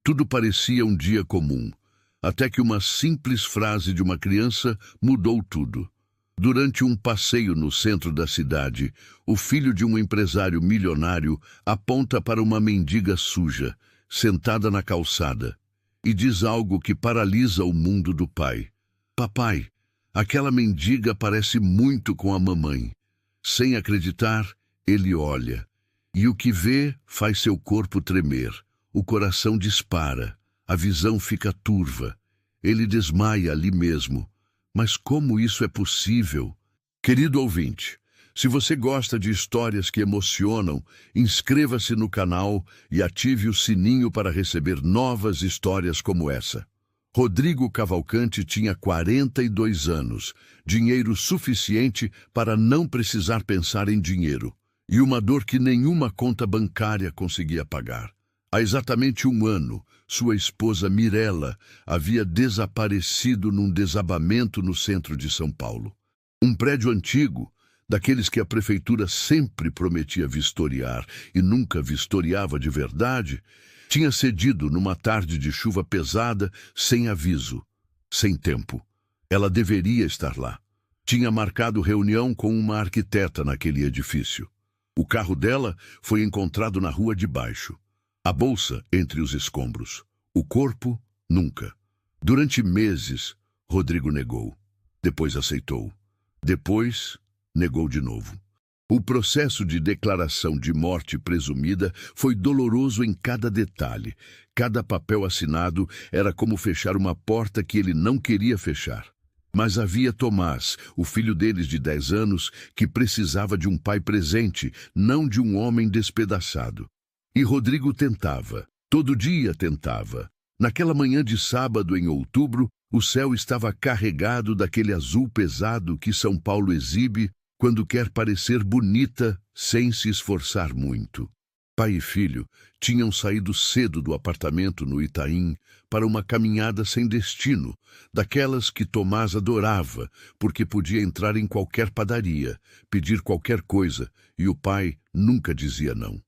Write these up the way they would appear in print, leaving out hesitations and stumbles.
Tudo parecia um dia comum, até que uma simples frase de uma criança mudou tudo. Durante um passeio no centro da cidade, o filho de um empresário milionário aponta para uma mendiga suja, sentada na calçada, e diz algo que paralisa o mundo do pai. Papai, aquela mendiga parece muito com a mamãe. Sem acreditar, ele olha, e o que vê faz seu corpo tremer. O coração dispara, a visão fica turva. Ele desmaia ali mesmo. Mas como isso é possível? Querido ouvinte, se você gosta de histórias que emocionam, inscreva-se no canal e ative o sininho para receber novas histórias como essa. Rodrigo Cavalcante tinha 42 anos, dinheiro suficiente para não precisar pensar em dinheiro, e uma dor que nenhuma conta bancária conseguia pagar. Há exatamente um ano, sua esposa Mirella havia desaparecido num desabamento no centro de São Paulo. Um prédio antigo, daqueles que a prefeitura sempre prometia vistoriar e nunca vistoriava de verdade, tinha cedido numa tarde de chuva pesada, sem aviso, sem tempo. Ela deveria estar lá. Tinha marcado reunião com uma arquiteta naquele edifício. O carro dela foi encontrado na rua de baixo. A bolsa entre os escombros. O corpo, nunca. Durante meses, Rodrigo negou. Depois aceitou. Depois, negou de novo. O processo de declaração de morte presumida foi doloroso em cada detalhe. Cada papel assinado era como fechar uma porta que ele não queria fechar. Mas havia Tomás, o filho deles de 10 anos, que precisava de um pai presente, não de um homem despedaçado. E Rodrigo tentava, todo dia tentava. Naquela manhã de sábado, em outubro, o céu estava carregado daquele azul pesado que São Paulo exibe quando quer parecer bonita sem se esforçar muito. Pai e filho tinham saído cedo do apartamento no Itaim para uma caminhada sem destino, daquelas que Tomás adorava, porque podia entrar em qualquer padaria, pedir qualquer coisa, e o pai nunca dizia não.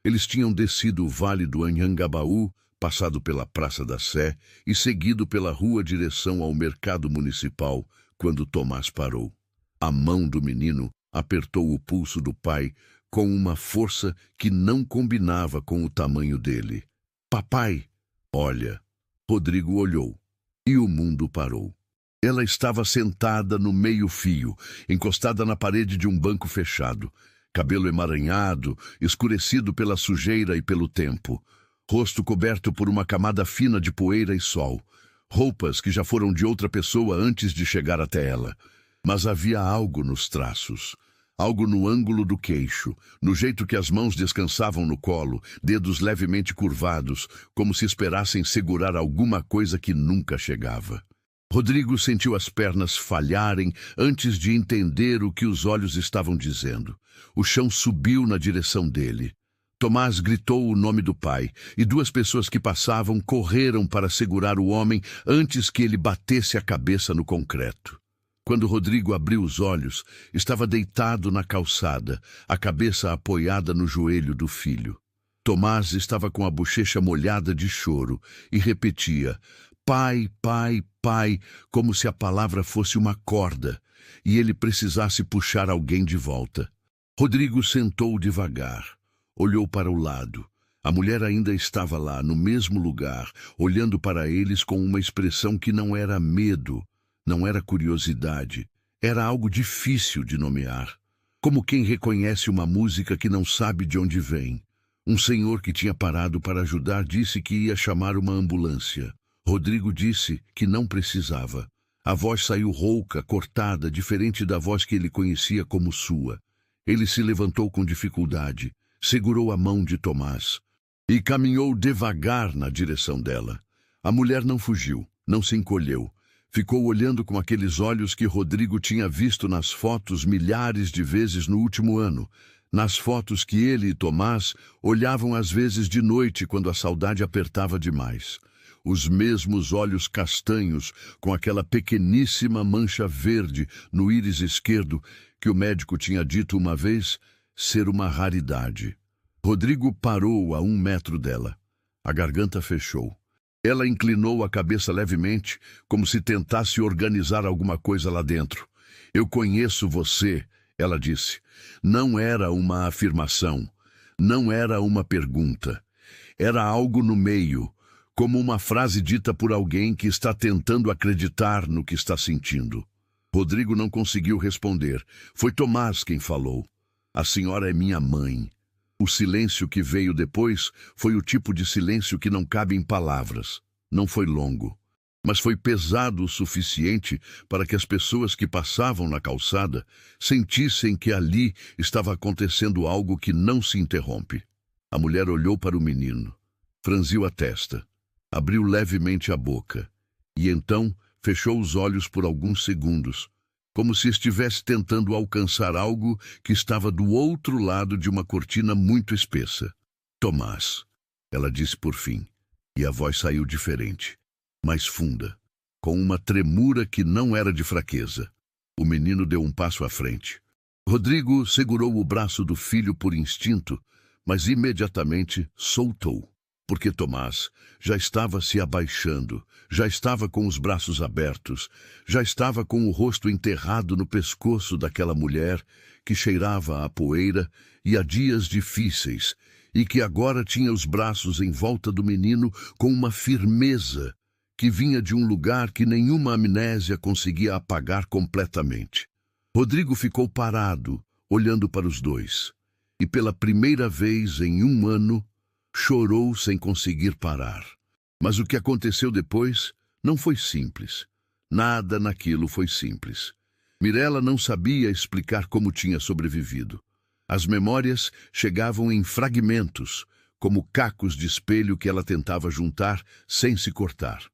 Eles tinham descido o vale do Anhangabaú, passado pela Praça da Sé e seguido pela rua direção ao mercado municipal, quando Tomás parou. A mão do menino apertou o pulso do pai com uma força que não combinava com o tamanho dele. Papai, olha. Rodrigo olhou, e o mundo parou. Ela estava sentada no meio-fio, encostada na parede de um banco fechado. Cabelo emaranhado, escurecido pela sujeira e pelo tempo. Rosto coberto por uma camada fina de poeira e sol. Roupas que já foram de outra pessoa antes de chegar até ela. Mas havia algo nos traços. Algo no ângulo do queixo, no jeito que as mãos descansavam no colo, dedos levemente curvados, como se esperassem segurar alguma coisa que nunca chegava. Rodrigo sentiu as pernas falharem antes de entender o que os olhos estavam dizendo. O chão subiu na direção dele. Tomás gritou o nome do pai, e 2 pessoas que passavam correram para segurar o homem antes que ele batesse a cabeça no concreto. Quando Rodrigo abriu os olhos, estava deitado na calçada, a cabeça apoiada no joelho do filho. Tomás estava com a bochecha molhada de choro e repetia: pai, pai, pai, como se a palavra fosse uma corda e ele precisasse puxar alguém de volta. Rodrigo sentou devagar, olhou para o lado. A mulher ainda estava lá, no mesmo lugar, olhando para eles com uma expressão que não era medo, não era curiosidade, era algo difícil de nomear. Como quem reconhece uma música que não sabe de onde vem. Um senhor que tinha parado para ajudar disse que ia chamar uma ambulância. Rodrigo disse que não precisava. A voz saiu rouca, cortada, diferente da voz que ele conhecia como sua. Ele se levantou com dificuldade, segurou a mão de Tomás e caminhou devagar na direção dela. A mulher não fugiu, não se encolheu. Ficou olhando com aqueles olhos que Rodrigo tinha visto nas fotos milhares de vezes no último ano. Nas fotos que ele e Tomás olhavam às vezes de noite quando a saudade apertava demais. Os mesmos olhos castanhos com aquela pequeníssima mancha verde no íris esquerdo que o médico tinha dito uma vez ser uma raridade. Rodrigo parou a 1 metro dela. A garganta fechou. Ela inclinou a cabeça levemente, como se tentasse organizar alguma coisa lá dentro. Eu conheço você, ela disse. Não era uma afirmação, não era uma pergunta. Era algo no meio, como uma frase dita por alguém que está tentando acreditar no que está sentindo. Rodrigo não conseguiu responder. Foi Tomás quem falou. A senhora é minha mãe. O silêncio que veio depois foi o tipo de silêncio que não cabe em palavras. Não foi longo, mas foi pesado o suficiente para que as pessoas que passavam na calçada sentissem que ali estava acontecendo algo que não se interrompe. A mulher olhou para o menino, franziu a testa, abriu levemente a boca e então fechou os olhos por alguns segundos, como se estivesse tentando alcançar algo que estava do outro lado de uma cortina muito espessa. Tomás, ela disse por fim, e a voz saiu diferente, mais funda, com uma tremura que não era de fraqueza. O menino deu um passo à frente. Rodrigo segurou o braço do filho por instinto, mas imediatamente soltou, porque Tomás já estava se abaixando, já estava com os braços abertos, já estava com o rosto enterrado no pescoço daquela mulher que cheirava a poeira e a dias difíceis, e que agora tinha os braços em volta do menino com uma firmeza que vinha de um lugar que nenhuma amnésia conseguia apagar completamente. Rodrigo ficou parado, olhando para os dois, e pela primeira vez em um ano, chorou sem conseguir parar. Mas o que aconteceu depois não foi simples. Nada naquilo foi simples. Mirella não sabia explicar como tinha sobrevivido. As memórias chegavam em fragmentos, como cacos de espelho que ela tentava juntar sem se cortar.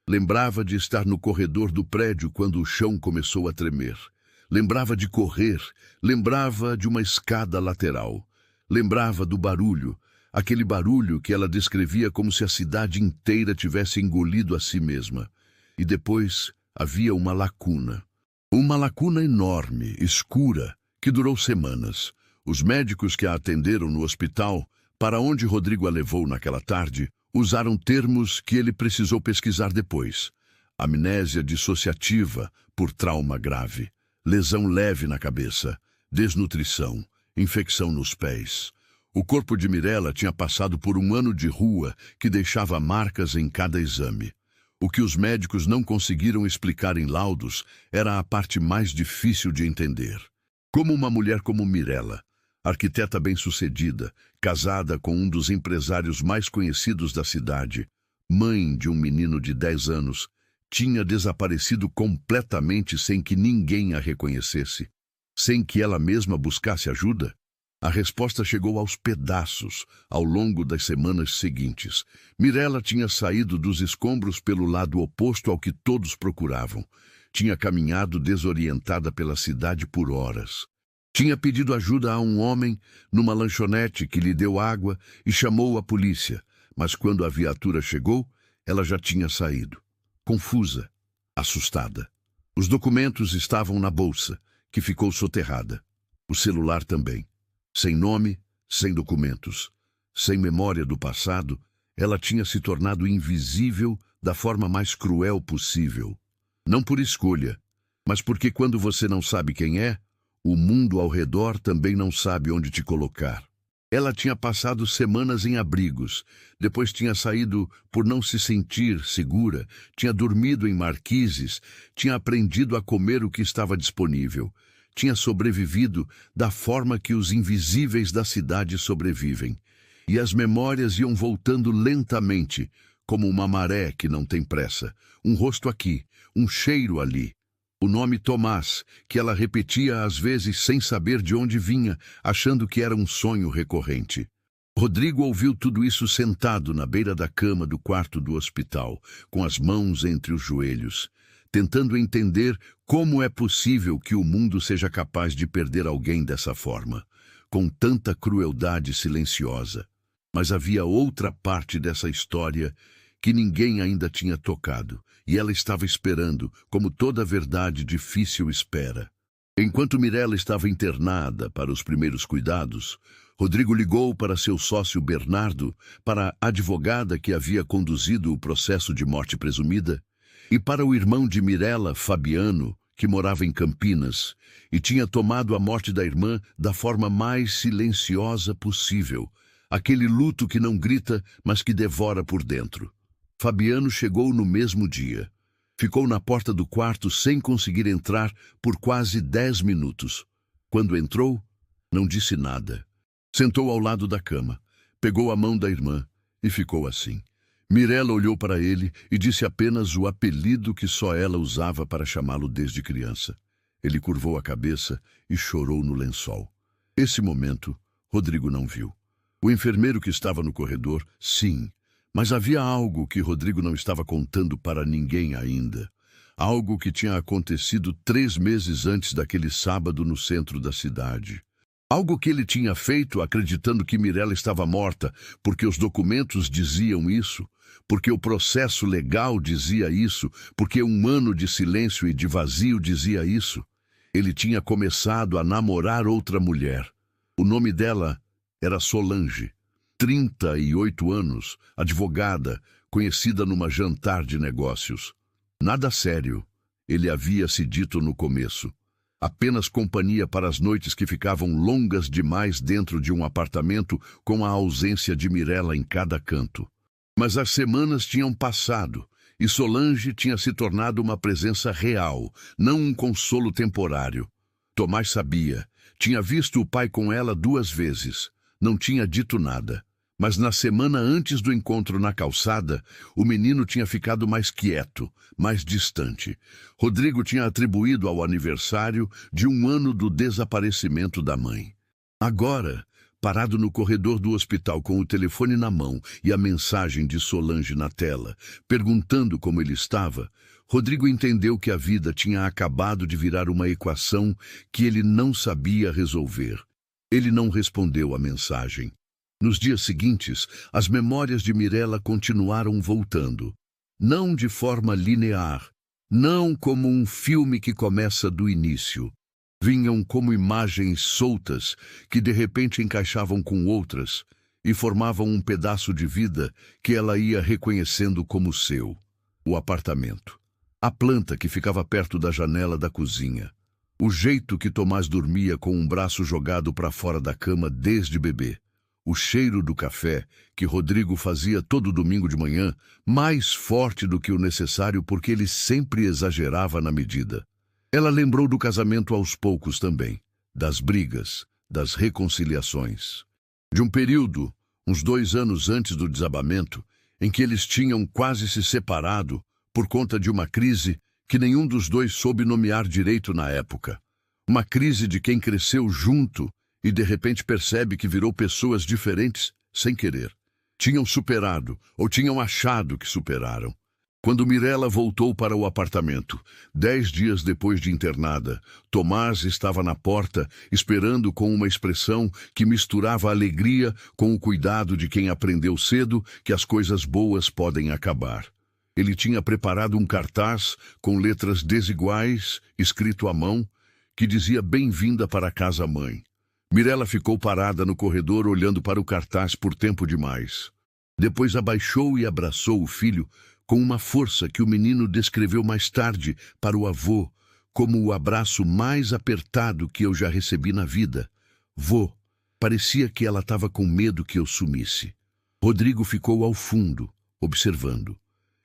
Lembrava de estar no corredor do prédio quando o chão começou a tremer. Lembrava de correr, lembrava de uma escada lateral. Lembrava do barulho, aquele barulho que ela descrevia como se a cidade inteira tivesse engolido a si mesma. E depois havia uma lacuna. Uma lacuna enorme, escura, que durou semanas. Os médicos que a atenderam no hospital, para onde Rodrigo a levou naquela tarde, usaram termos que ele precisou pesquisar depois. Amnésia dissociativa por trauma grave, lesão leve na cabeça, desnutrição, infecção nos pés. O corpo de Mirella tinha passado por um ano de rua que deixava marcas em cada exame. O que os médicos não conseguiram explicar em laudos era a parte mais difícil de entender. Como uma mulher como Mirella, arquiteta bem-sucedida, casada com um dos empresários mais conhecidos da cidade, mãe de um menino de 10 anos, tinha desaparecido completamente sem que ninguém a reconhecesse, sem que ela mesma buscasse ajuda? A resposta chegou aos pedaços ao longo das semanas seguintes. Mirella tinha saído dos escombros pelo lado oposto ao que todos procuravam. Tinha caminhado desorientada pela cidade por horas. Tinha pedido ajuda a um homem numa lanchonete que lhe deu água e chamou a polícia, mas quando a viatura chegou, ela já tinha saído. Confusa, assustada. Os documentos estavam na bolsa, que ficou soterrada. O celular também. Sem nome, sem documentos, sem memória do passado, ela tinha se tornado invisível da forma mais cruel possível. Não por escolha, mas porque quando você não sabe quem é, o mundo ao redor também não sabe onde te colocar. Ela tinha passado semanas em abrigos, depois tinha saído por não se sentir segura, tinha dormido em marquises, tinha aprendido a comer o que estava disponível. Tinha sobrevivido da forma que os invisíveis da cidade sobrevivem. E as memórias iam voltando lentamente, como uma maré que não tem pressa. Um rosto aqui, um cheiro ali. O nome Tomás, que ela repetia às vezes sem saber de onde vinha, achando que era um sonho recorrente. Rodrigo ouviu tudo isso sentado na beira da cama do quarto do hospital, com as mãos entre os joelhos, tentando entender como é possível que o mundo seja capaz de perder alguém dessa forma, com tanta crueldade silenciosa. Mas havia outra parte dessa história que ninguém ainda tinha tocado, e ela estava esperando, como toda verdade difícil espera. Enquanto Mirella estava internada para os primeiros cuidados, Rodrigo ligou para seu sócio Bernardo, para a advogada que havia conduzido o processo de morte presumida, e para o irmão de Mirella, Fabiano, que morava em Campinas, e tinha tomado a morte da irmã da forma mais silenciosa possível, aquele luto que não grita, mas que devora por dentro. Fabiano chegou no mesmo dia. Ficou na porta do quarto sem conseguir entrar por quase 10 minutos. Quando entrou, não disse nada. Sentou ao lado da cama, pegou a mão da irmã e ficou assim. Mirella olhou para ele e disse apenas o apelido que só ela usava para chamá-lo desde criança. Ele curvou a cabeça e chorou no lençol. Esse momento, Rodrigo não viu. O enfermeiro que estava no corredor, sim, mas havia algo que Rodrigo não estava contando para ninguém ainda. Algo que tinha acontecido 3 meses antes daquele sábado no centro da cidade. Algo que ele tinha feito acreditando que Mirella estava morta, porque os documentos diziam isso, porque o processo legal dizia isso, porque um ano de silêncio e de vazio dizia isso. Ele tinha começado a namorar outra mulher. O nome dela era Solange, 38 anos, advogada, conhecida numa jantar de negócios. Nada sério, ele havia se dito no começo. Apenas companhia para as noites que ficavam longas demais dentro de um apartamento com a ausência de Mirella em cada canto. Mas as semanas tinham passado e Solange tinha se tornado uma presença real, não um consolo temporário. Tomás sabia, tinha visto o pai com ela 2 vezes, não tinha dito nada. Mas na semana antes do encontro na calçada, o menino tinha ficado mais quieto, mais distante. Rodrigo tinha atribuído ao aniversário de 1 ano do desaparecimento da mãe. Agora, parado no corredor do hospital com o telefone na mão e a mensagem de Solange na tela, perguntando como ele estava, Rodrigo entendeu que a vida tinha acabado de virar uma equação que ele não sabia resolver. Ele não respondeu à mensagem. Nos dias seguintes, as memórias de Mirella continuaram voltando. Não de forma linear, não como um filme que começa do início. Vinham como imagens soltas que de repente encaixavam com outras e formavam um pedaço de vida que ela ia reconhecendo como seu. O apartamento. A planta que ficava perto da janela da cozinha. O jeito que Tomás dormia com um braço jogado para fora da cama desde bebê. O cheiro do café, que Rodrigo fazia todo domingo de manhã, mais forte do que o necessário porque ele sempre exagerava na medida. Ela lembrou do casamento aos poucos também, das brigas, das reconciliações. De um período, uns 2 anos antes do desabamento, em que eles tinham quase se separado por conta de uma crise que nenhum dos dois soube nomear direito na época. Uma crise de quem cresceu junto e de repente percebe que virou pessoas diferentes sem querer. Tinham superado, ou tinham achado que superaram. Quando Mirella voltou para o apartamento, 10 dias depois de internada, Tomás estava na porta, esperando com uma expressão que misturava alegria com o cuidado de quem aprendeu cedo que as coisas boas podem acabar. Ele tinha preparado um cartaz com letras desiguais, escrito à mão, que dizia bem-vinda para casa-mãe. Mirella ficou parada no corredor olhando para o cartaz por tempo demais. Depois abaixou e abraçou o filho com uma força que o menino descreveu mais tarde para o avô como o abraço mais apertado que eu já recebi na vida. Vô, parecia que ela estava com medo que eu sumisse. Rodrigo ficou ao fundo, observando.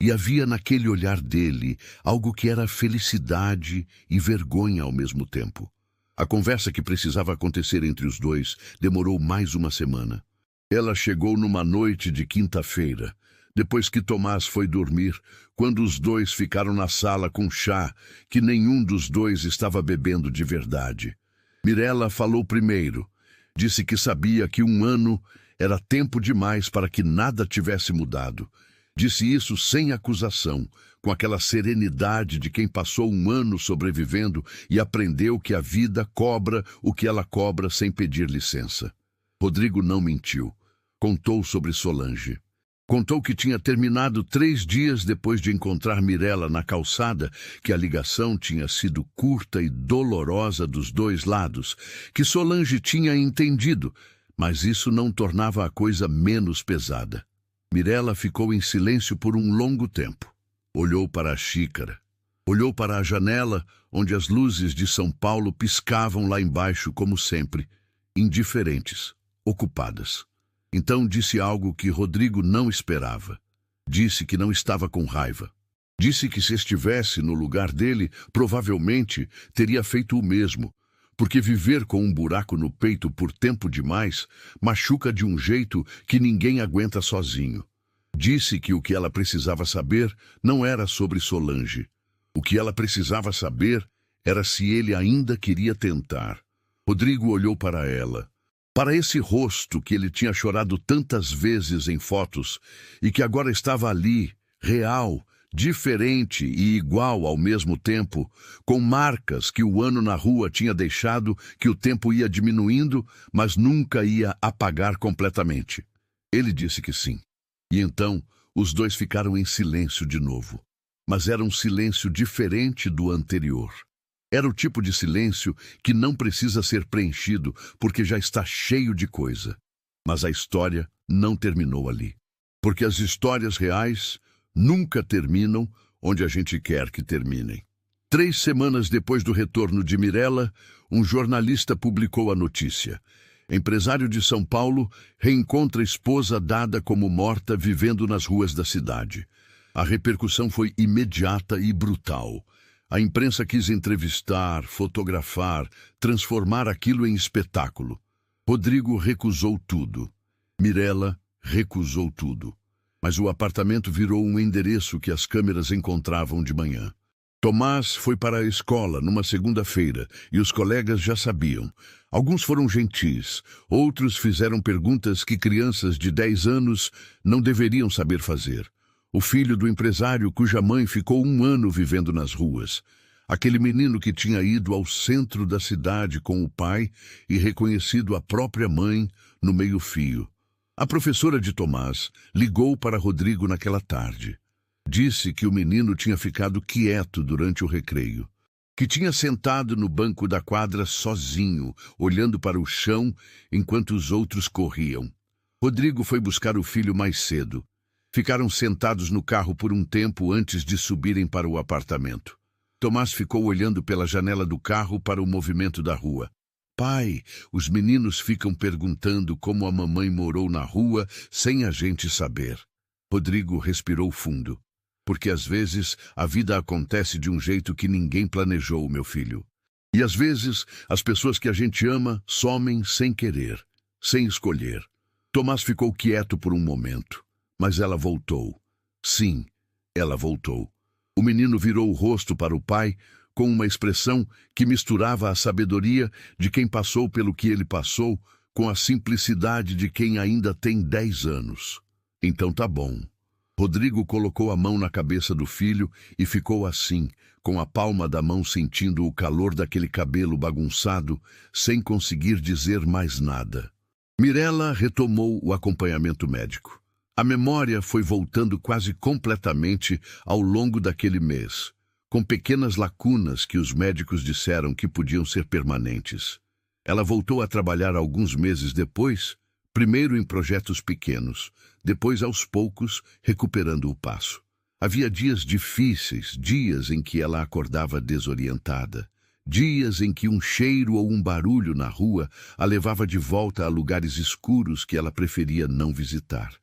E havia naquele olhar dele algo que era felicidade e vergonha ao mesmo tempo. A conversa que precisava acontecer entre os dois demorou mais uma semana. Ela chegou numa noite de quinta-feira, depois que Tomás foi dormir, quando os dois ficaram na sala com chá que nenhum dos dois estava bebendo de verdade. Mirella falou primeiro. Disse que sabia que 1 ano era tempo demais para que nada tivesse mudado. Disse isso sem acusação, com aquela serenidade de quem passou 1 ano sobrevivendo e aprendeu que a vida cobra o que ela cobra sem pedir licença. Rodrigo não mentiu. Contou sobre Solange. Contou que tinha terminado 3 dias depois de encontrar Mirella na calçada, que a ligação tinha sido curta e dolorosa dos 2 lados, que Solange tinha entendido, Mas isso não tornava a coisa menos pesada. Mirella ficou em silêncio por um longo tempo. Olhou para a xícara. Olhou para a janela, onde as luzes de São Paulo piscavam lá embaixo como sempre, indiferentes, ocupadas. Então disse algo que Rodrigo não esperava. Disse que não estava com raiva. Disse que se estivesse no lugar dele, provavelmente teria feito o mesmo, porque viver com um buraco no peito por tempo demais machuca de um jeito que ninguém aguenta sozinho. Disse que o que ela precisava saber não era sobre Solange. O que ela precisava saber era se ele ainda queria tentar. Rodrigo olhou para ela, para esse rosto que ele tinha chorado tantas vezes em fotos e que agora estava ali, real, diferente e igual ao mesmo tempo, com marcas que o ano na rua tinha deixado, que o tempo ia diminuindo, mas nunca ia apagar completamente. Ele disse que sim. E então os dois ficaram em silêncio de novo. Mas era um silêncio diferente do anterior. Era o tipo de silêncio que não precisa ser preenchido porque já está cheio de coisa. Mas a história não terminou ali. Porque as histórias reais nunca terminam onde a gente quer que terminem. 3 semanas depois do retorno de Mirella, um jornalista publicou a notícia. Empresário de São Paulo reencontra esposa dada como morta vivendo nas ruas da cidade. A repercussão foi imediata e brutal. A imprensa quis entrevistar, fotografar, transformar aquilo em espetáculo. Rodrigo recusou tudo. Mirella recusou tudo. Mas o apartamento virou um endereço que as câmeras encontravam de manhã. Tomás foi para a escola numa segunda-feira e os colegas já sabiam. Alguns foram gentis, outros fizeram perguntas que crianças de 10 anos não deveriam saber fazer. O filho do empresário cuja mãe ficou 1 ano vivendo nas ruas. Aquele menino que tinha ido ao centro da cidade com o pai e reconhecido a própria mãe no meio-fio. A professora de Tomás ligou para Rodrigo naquela tarde. Disse que o menino tinha ficado quieto durante o recreio, que tinha sentado no banco da quadra sozinho, olhando para o chão enquanto os outros corriam. Rodrigo foi buscar o filho mais cedo. Ficaram sentados no carro por um tempo antes de subirem para o apartamento. Tomás ficou olhando pela janela do carro para o movimento da rua. Pai, os meninos ficam perguntando como a mamãe morou na rua sem a gente saber. Rodrigo respirou fundo. Porque às vezes a vida acontece de um jeito que ninguém planejou, meu filho. E às vezes as pessoas que a gente ama somem sem querer, sem escolher. Tomás ficou quieto por um momento. Mas ela voltou. Sim, ela voltou. O menino virou o rosto para o pai com uma expressão que misturava a sabedoria de quem passou pelo que ele passou com a simplicidade de quem ainda tem 10 anos. Então tá bom. Rodrigo colocou a mão na cabeça do filho e ficou assim, com a palma da mão sentindo o calor daquele cabelo bagunçado, sem conseguir dizer mais nada. Mirella retomou o acompanhamento médico. A memória foi voltando quase completamente ao longo daquele mês, com pequenas lacunas que os médicos disseram que podiam ser permanentes. Ela voltou a trabalhar alguns meses depois, primeiro em projetos pequenos, depois aos poucos recuperando o passo. Havia dias difíceis, dias em que ela acordava desorientada, dias em que um cheiro ou um barulho na rua a levava de volta a lugares escuros que ela preferia não visitar.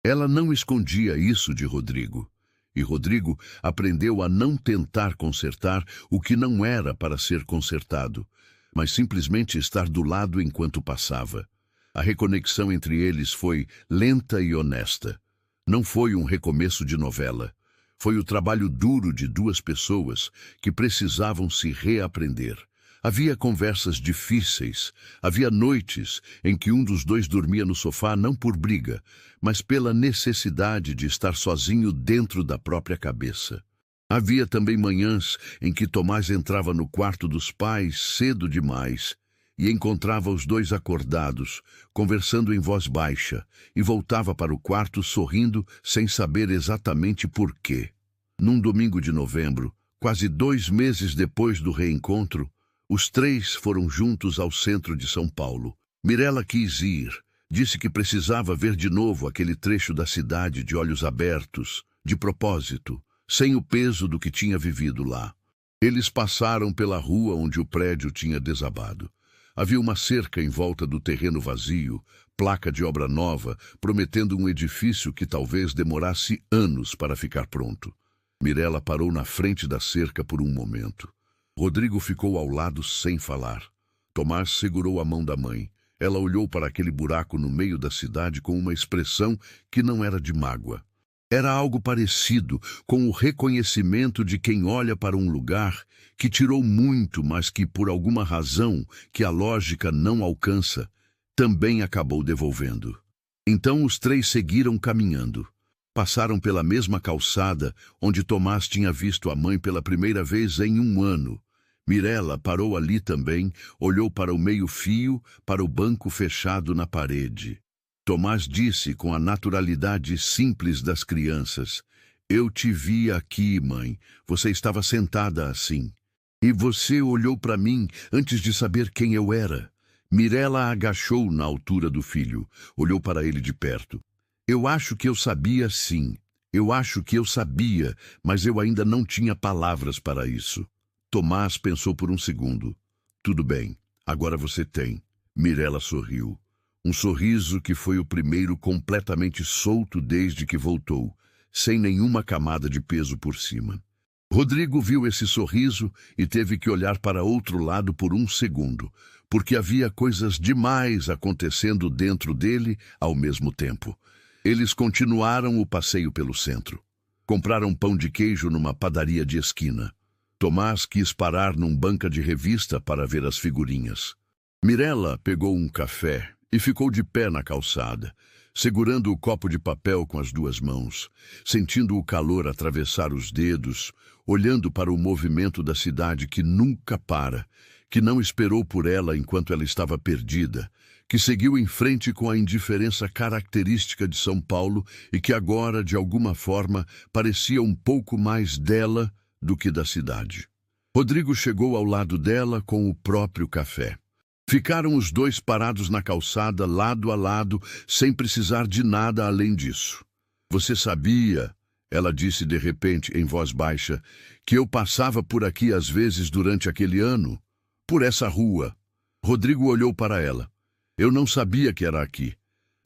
Ela não escondia isso de Rodrigo, e Rodrigo aprendeu a não tentar consertar o que não era para ser consertado, mas simplesmente estar do lado enquanto passava. A reconexão entre eles foi lenta e honesta. Não foi um recomeço de novela. Foi o trabalho duro de 2 pessoas que precisavam se reaprender. Havia conversas difíceis, havia noites em que um dos 2 dormia no sofá não por briga, mas pela necessidade de estar sozinho dentro da própria cabeça. Havia também manhãs em que Tomás entrava no quarto dos pais cedo demais e encontrava os 2 acordados, conversando em voz baixa, e voltava para o quarto sorrindo sem saber exatamente por quê. Num domingo de novembro, quase 2 meses depois do reencontro, os 3 foram juntos ao centro de São Paulo. Mirella quis ir. Disse que precisava ver de novo aquele trecho da cidade de olhos abertos, de propósito, sem o peso do que tinha vivido lá. Eles passaram pela rua onde o prédio tinha desabado. Havia uma cerca em volta do terreno vazio, placa de obra nova, prometendo um edifício que talvez demorasse anos para ficar pronto. Mirella parou na frente da cerca por um momento. Rodrigo ficou ao lado sem falar. Tomás segurou a mão da mãe. Ela olhou para aquele buraco no meio da cidade com uma expressão que não era de mágoa. Era algo parecido com o reconhecimento de quem olha para um lugar que tirou muito, mas que, por alguma razão que a lógica não alcança, também acabou devolvendo. Então os três seguiram caminhando. Passaram pela mesma calçada onde Tomás tinha visto a mãe pela primeira vez em um ano. Mirella parou ali também, olhou para o meio-fio, para o banco fechado na parede. Tomás disse com a naturalidade simples das crianças: "Eu te vi aqui, mãe. Você estava sentada assim. E você olhou para mim antes de saber quem eu era." Mirella agachou na altura do filho, olhou para ele de perto. "Eu acho que eu sabia, sim. Eu acho que eu sabia, mas eu ainda não tinha palavras para isso." Tomás pensou por um segundo. "Tudo bem, agora você tem." Mirella sorriu. Um sorriso que foi o primeiro completamente solto desde que voltou, sem nenhuma camada de peso por cima. Rodrigo viu esse sorriso e teve que olhar para outro lado por um segundo, porque havia coisas demais acontecendo dentro dele ao mesmo tempo. Eles continuaram o passeio pelo centro. Compraram pão de queijo numa padaria de esquina. Tomás quis parar num banca de revista para ver as figurinhas. Mirella pegou um café e ficou de pé na calçada, segurando o copo de papel com as duas mãos, sentindo o calor atravessar os dedos, olhando para o movimento da cidade que nunca para, que não esperou por ela enquanto ela estava perdida, que seguiu em frente com a indiferença característica de São Paulo e que agora, de alguma forma, parecia um pouco mais dela do que da cidade. Rodrigo chegou ao lado dela com o próprio café. Ficaram os dois parados na calçada, lado a lado, sem precisar de nada além disso. "Você sabia," ela disse de repente, em voz baixa, "que eu passava por aqui às vezes durante aquele ano? Por essa rua." Rodrigo olhou para ela. "Eu não sabia que era aqui,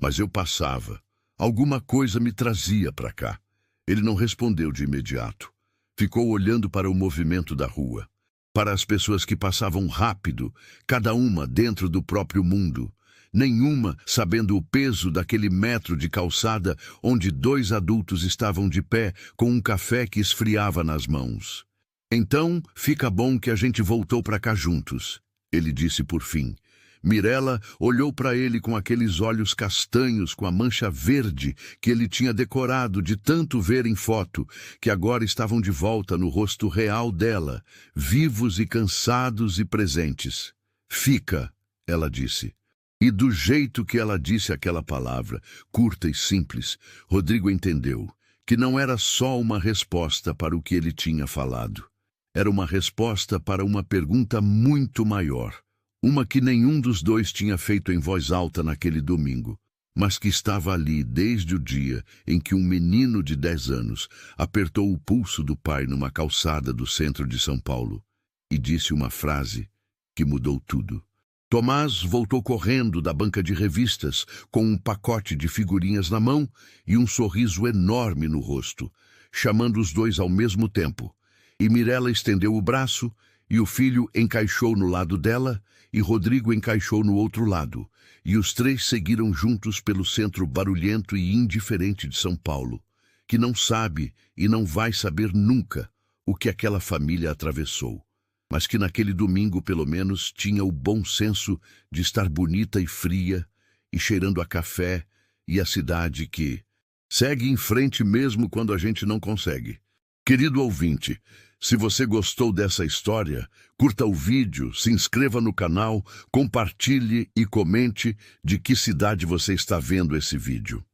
mas eu passava. Alguma coisa me trazia para cá." Ele não respondeu de imediato. Ficou olhando para o movimento da rua, para as pessoas que passavam rápido, cada uma dentro do próprio mundo, nenhuma sabendo o peso daquele metro de calçada onde dois adultos estavam de pé com um café que esfriava nas mãos. "Então, fica bom que a gente voltou para cá juntos," ele disse por fim. Mirella olhou para ele com aqueles olhos castanhos com a mancha verde que ele tinha decorado de tanto ver em foto, que agora estavam de volta no rosto real dela, vivos e cansados e presentes. "Fica," ela disse. E do jeito que ela disse aquela palavra, curta e simples, Rodrigo entendeu que não era só uma resposta para o que ele tinha falado. Era uma resposta para uma pergunta muito maior. Uma que nenhum dos dois tinha feito em voz alta naquele domingo, mas que estava ali desde o dia em que um menino de 10 anos apertou o pulso do pai numa calçada do centro de São Paulo e disse uma frase que mudou tudo. Tomás voltou correndo da banca de revistas com um pacote de figurinhas na mão e um sorriso enorme no rosto, chamando os dois ao mesmo tempo. E Mirella estendeu o braço e o filho encaixou no lado dela e Rodrigo encaixou no outro lado, e os três seguiram juntos pelo centro barulhento e indiferente de São Paulo, que não sabe e não vai saber nunca o que aquela família atravessou, mas que naquele domingo, pelo menos, tinha o bom senso de estar bonita e fria, e cheirando a café, e a cidade que segue em frente mesmo quando a gente não consegue. Querido ouvinte, se você gostou dessa história, curta o vídeo, se inscreva no canal, compartilhe e comente de que cidade você está vendo esse vídeo.